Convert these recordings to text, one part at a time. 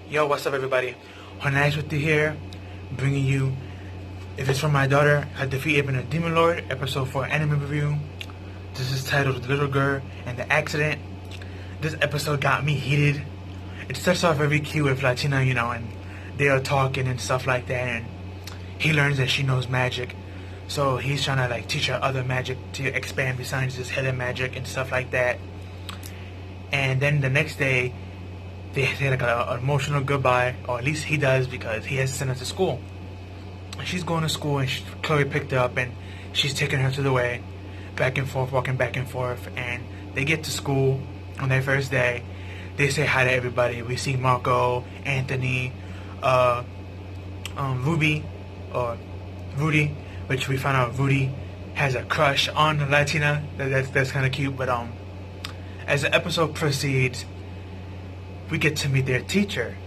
Yo, what's up, everybody? Hanais with you here, bringing you If It's From My Daughter, I Defeat Even a Demon Lord, episode 4 anime review. This is titled The Little Girl and the Accident. This episode got me heated. It starts off very cute with Latina, and they are talking and stuff like that, and he learns that she knows magic. So he's trying to teach her other magic to expand besides this hidden magic and stuff like that. And then the next day, they say an emotional goodbye, or at least he does, because he has to send her to school. She's going to school, and Chloe picked her up, and she's taking her to the way, back and forth, walking back and forth. And they get to school on their first day. They say hi to everybody. We see Marco, Anthony, Ruby, which we found out Rudy has a crush on Latina. That's kind of cute. But as the episode proceeds, we get to meet their teacher,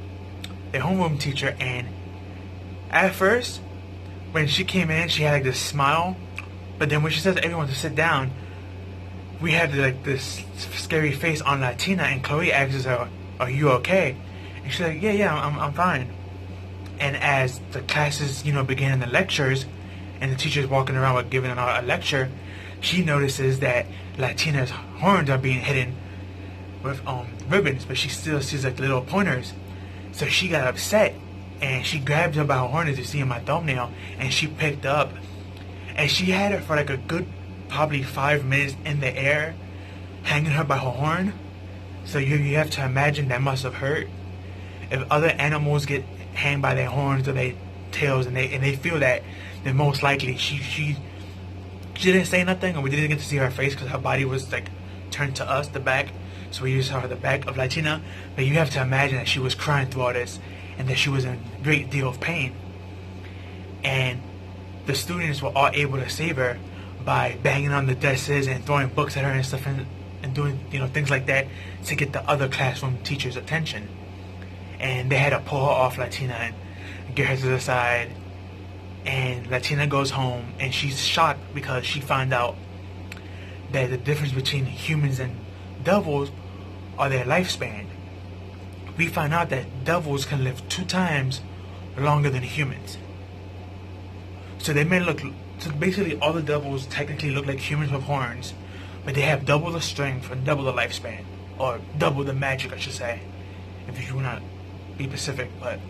their homeroom teacher, and at first, when she came in, she had this smile, but then when she says everyone to sit down, we had this scary face on Latina, and Chloe asks her, "Are you okay?" And she's like, "Yeah, I'm fine." And as the classes, begin in the lectures, and the teacher's walking around with giving a lecture, she notices that Latina's horns are being hidden with ribbons, but she still sees little pointers. So she got upset, and she grabbed her by her horn, as you see in my thumbnail, and she picked up, and she had her for a good probably 5 minutes in the air, hanging her by her horn. So you have to imagine that must have hurt. If other animals get hanged by their horns or their tails, and they feel that, then most likely she didn't say nothing, or we didn't get to see her face because her body was turned to us, the back. So we just saw the back of Latina, but you have to imagine that she was crying through all this, and that she was in a great deal of pain. And the students were all able to save her by banging on the desks and throwing books at her and stuff, and doing things like that to get the other classroom teachers' attention. And they had to pull her off Latina and get her to the side. And Latina goes home, and she's shocked because she found out that the difference between humans and devils are their lifespan. We find out that devils can live 2 times longer than humans. So they may look, so basically all the devils technically look like humans with horns, but they have double the strength and double the lifespan, or double the magic, I should say, if you want to be specific. But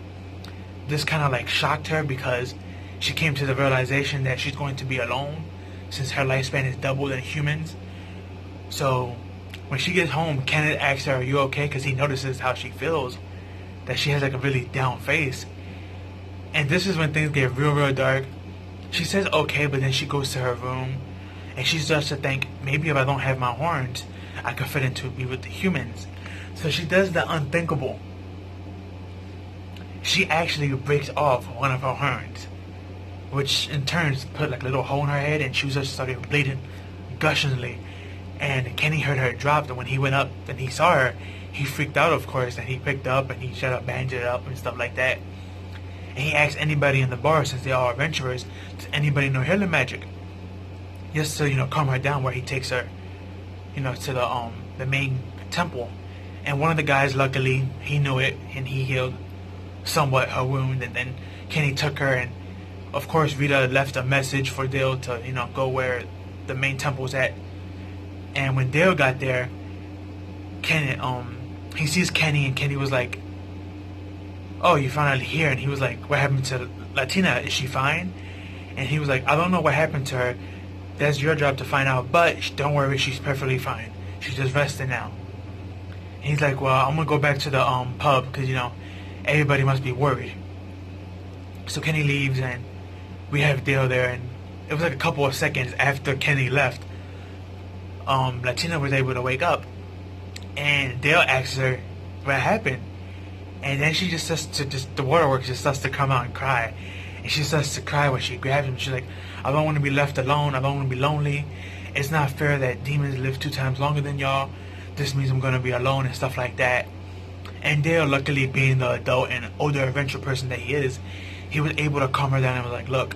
this kind of shocked her, because she came to the realization that she's going to be alone since her lifespan is double than humans. So when she gets home, Kenneth asks her, "Are you okay?" Because he notices how she feels, that she has a really down face. And this is when things get real dark. She says okay, but then she goes to her room, and she starts to think, maybe if I don't have my horns, I could fit into be with the humans. So she does the unthinkable. She actually breaks off one of her horns, which in turn put a little hole in her head, and she just started bleeding gushingly. And Kenny heard her drop, and when he went up and he saw her, he freaked out, of course, and he picked up and he shut up, bandaged it up and stuff like that. And he asked anybody in the bar, since they are adventurers, does anybody know healing magic? Just to, calm her down, where he takes her, to the main temple. And one of the guys, luckily, he knew it, and he healed somewhat her wound. And then Kenny took her, and of course Rita left a message for Dale to, go where the main temple's at. And when Dale got there, Kenny, he sees Kenny, and Kenny was like, "Oh, you found out here?" And he was like, "What happened to Latina? Is she fine?" And he was like, "I don't know what happened to her. That's your job to find out, but don't worry, she's perfectly fine. She's just resting now." And he's like, "Well, I'm gonna go back to the pub, because everybody must be worried." So Kenny leaves, and we have Dale there, and it was a couple of seconds after Kenny left, Latina was able to wake up, and Dale asks her what happened, and then she just starts to the waterworks just starts to come out and cry, and she starts to cry when she grabs him. She's like, "I don't want to be left alone. I don't want to be lonely. It's not fair that demons live 2 times longer than y'all. This means I'm gonna be alone," and stuff like that. And Dale, luckily being the adult and older adventure person that he is, he was able to calm her down and was like, "Look,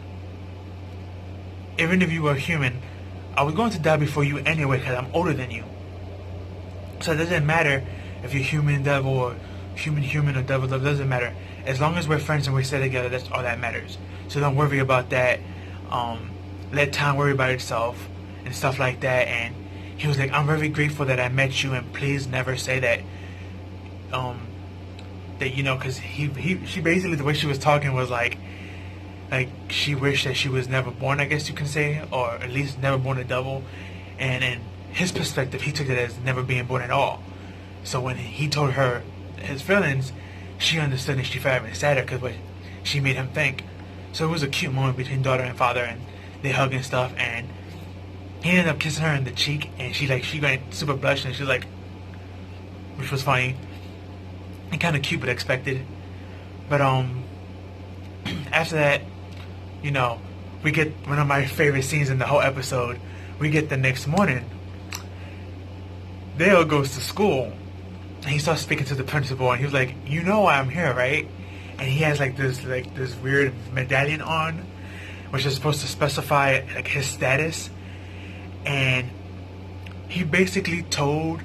even if you were human, I was going to die before you anyway, because I'm older than you. So it doesn't matter if you're human, devil, or human or devil love, doesn't matter. As long as we're friends and we stay together, that's all that matters. So don't worry about that. Let time worry about itself and stuff like that. And he was like, I'm very grateful that I met you, and please never say that that, you know, because she basically, the way she was talking was like she wished that she was never born, I guess you can say, or at least never born a devil. And in his perspective, he took it as never being born at all. So when he told her his feelings, she understood, and she felt even sadder because what she made him think. So it was a cute moment between daughter and father, and they hug and stuff, and he ended up kissing her in the cheek, and she got super blushed, and she's like, which was funny and kind of cute but expected. But after that, you know, we get one of my favorite scenes in the whole episode. We get the next morning, Dale goes to school, and he starts speaking to the principal, and he was like, you know why I'm here, right? And he has this weird medallion on, which is supposed to specify like his status. And he basically told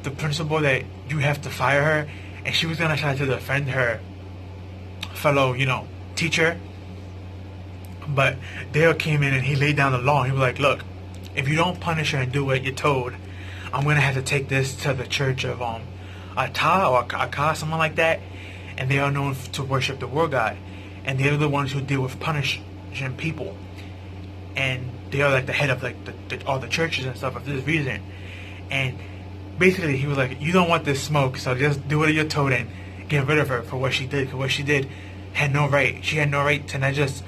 the principal that you have to fire her, and she was gonna try to defend her fellow, you know, teacher. But Dale came in and he laid down the law. He was like, look, if you don't punish her and do what you're told, I'm gonna have to take this to the church of Ata or Aka, something like that. And they are known to worship the war god, and they're the ones who deal with punishing people, and they are like the head of like all the churches and stuff for this reason. And basically he was like, you don't want this smoke, so just do what you're told and get rid of her for what she did, because what she did had no right. She had no right to not just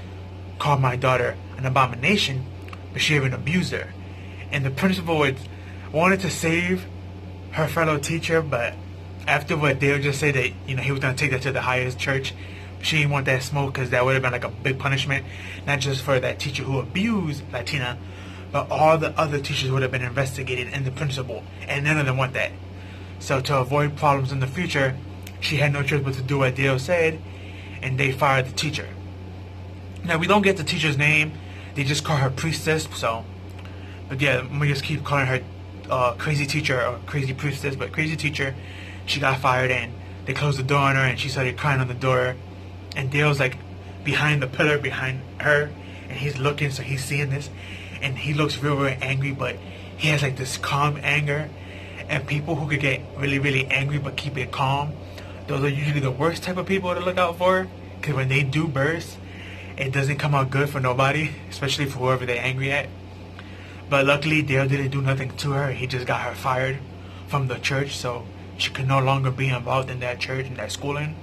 call my daughter an abomination, but she even abused her. And the principal wanted to save her fellow teacher, but after what Dale just said, that, you know, he was going to take that to the highest church, she didn't want that smoke, because that would have been like a big punishment, not just for that teacher who abused Latina, but all the other teachers would have been investigated, and the principal, and none of them want that. So to avoid problems in the future, she had no choice but to do what Dale said, and they fired the teacher. Now, we don't get the teacher's name, they just call her priestess, so, but yeah, we just keep calling her crazy teacher or crazy priestess, but crazy teacher. She got fired, and they closed the door on her, and she started crying on the door. And Dale's like behind the pillar behind her, and he's looking, so he's seeing this, and he looks real angry, but he has like this calm anger. And people who could get really, really angry but keep it calm, those are usually the worst type of people to look out for, because when they do burst, it doesn't come out good for nobody, especially for whoever they're angry at. But luckily, Dale didn't do nothing to her. He just got her fired from the church, so she could no longer be involved in that church and that schooling.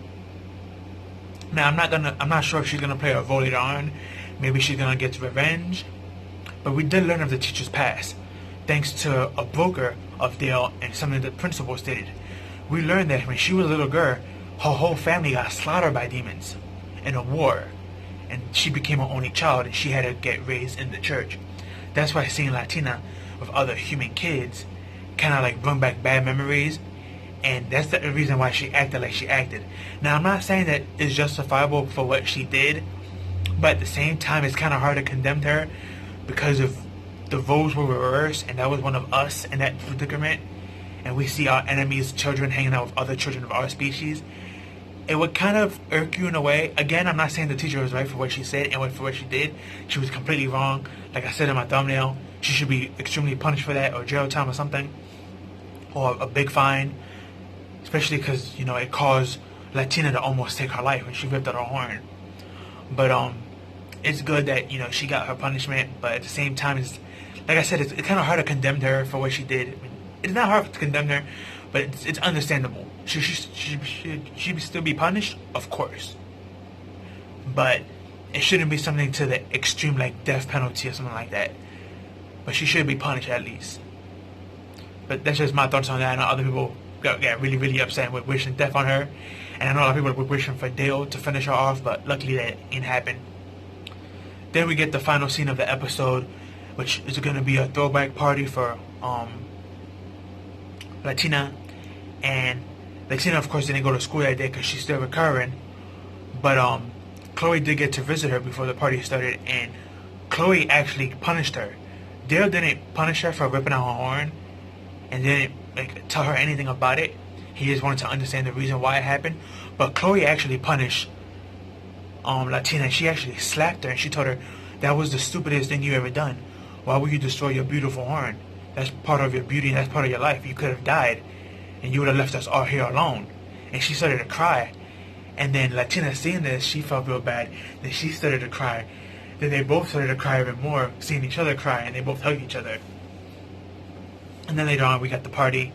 Now, I'm not sure if she's gonna play a role later on. Maybe she's gonna get revenge. But we did learn of the teacher's past, thanks to a broker of Dale and something the principal stated. We learned that when she was a little girl, her whole family got slaughtered by demons in a war, and she became her only child, and she had to get raised in the church. That's why seeing Latina with other human kids kind of like bring back bad memories. And that's the reason why she acted like she acted. Now, I'm not saying that it's justifiable for what she did, but at the same time, it's kind of hard to condemn her, because if the roles were reversed and that was one of us in that predicament, and we see our enemies' children hanging out with other children of our species, it would kind of irk you in a way. Again, I'm not saying the teacher was right for what she said and for what she did. She was completely wrong. Like I said in my thumbnail, she should be extremely punished for that, or jail time or something, or a big fine. Especially because, you know, it caused Latina to almost take her life when she ripped out her horn. But it's good that, you know, she got her punishment. But at the same time, it's like I said, it's kind of hard to condemn her for what she did. I mean, it's not hard to condemn her, but it's understandable. Should she still be punished? Of course. But it shouldn't be something to the extreme, like death penalty or something like that. But she should be punished at least. But that's just my thoughts on that. I know other people got really, really upset with wishing death on her, and I know a lot of people were wishing for Dale to finish her off, but luckily that ain't happened. Then we get the final scene of the episode, which is going to be a throwback party for Latina, and Latina of course didn't go to school that day because she's still recovering, but Chloe did get to visit her before the party started, and Chloe actually punished her. Dale didn't punish her for ripping out her horn and didn't like tell her anything about it. He just wanted to understand the reason why it happened. But Chloe actually punished Latina. She actually slapped her and she told her, that was the stupidest thing you ever done. Why would you destroy your beautiful horn? That's part of your beauty, that's part of your life. You could have died and you would have left us all here alone. And she started to cry. And then Latina, seeing this, she felt real bad. Then she started to cry. Then they both started to cry even more, seeing each other cry, and they both hugged each other. And then later on, we got the party.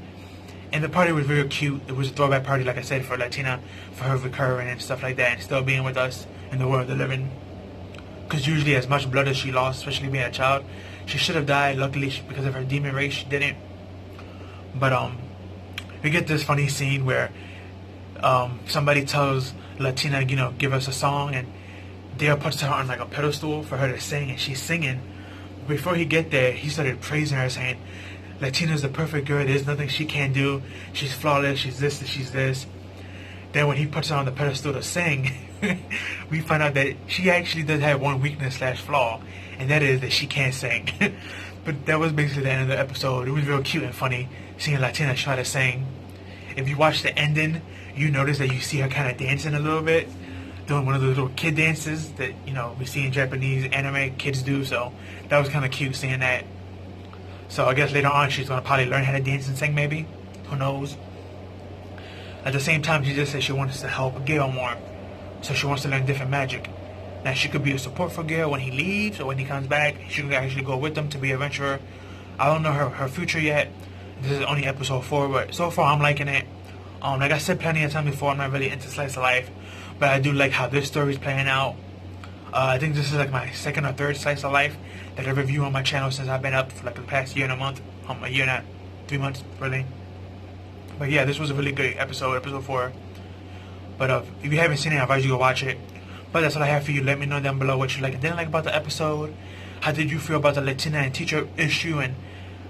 And the party was very cute. It was a throwback party, like I said, for Latina, for her recurring and stuff like that, and still being with us in the world of the living. Because usually, as much blood as she lost, especially being a child, she should have died. Luckily, because of her demon race, she didn't. But we get this funny scene where somebody tells Latina, you know, give us a song, and Dale puts her on like a pedestal for her to sing, and she's singing. Before he get there, he started praising her, saying, Latina's the perfect girl, there's nothing she can't do, she's flawless, she's this, she's this. Then when he puts her on the pedestal to sing, we find out that she actually does have one weakness / flaw, and that is that she can't sing. But that was basically the end of the episode. It was real cute and funny seeing Latina try to sing. If you watch the ending, you notice that you see her kind of dancing a little bit, doing one of those little kid dances that, you know, we see in Japanese anime kids do, so that was kind of cute seeing that. So I guess later on she's going to probably learn how to dance and sing, maybe. Who knows? At the same time, she just said she wants to help Gale more. So she wants to learn different magic. Now she could be a support for Gale when he leaves or when he comes back. She could actually go with them to be an adventurer. I don't know her future yet. This is only episode 4, but so far I'm liking it. Like I said plenty of times before, I'm not really into slice of life, but I do like how this story's playing out. I think this is like my second or third slice of life that I review on my channel since I've been up for like the past year and a month. A year and a 3 months, really. But yeah, this was a really good episode 4. But if you haven't seen it, I advise you to go watch it. But that's all I have for you. Let me know down below what you like and didn't like about the episode. How did you feel about the Latina and teacher issue? And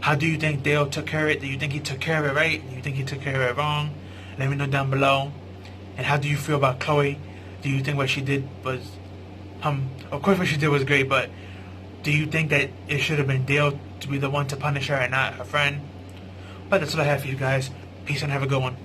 how do you think Dale took care of it? Do you think he took care of it right? Do you think he took care of it wrong? Let me know down below. And how do you feel about Chloe? Do you think what she did was... of course what she did was great, but do you think that it should have been Dale to be the one to punish her and not her friend? But that's all I have for you guys. Peace and have a good one.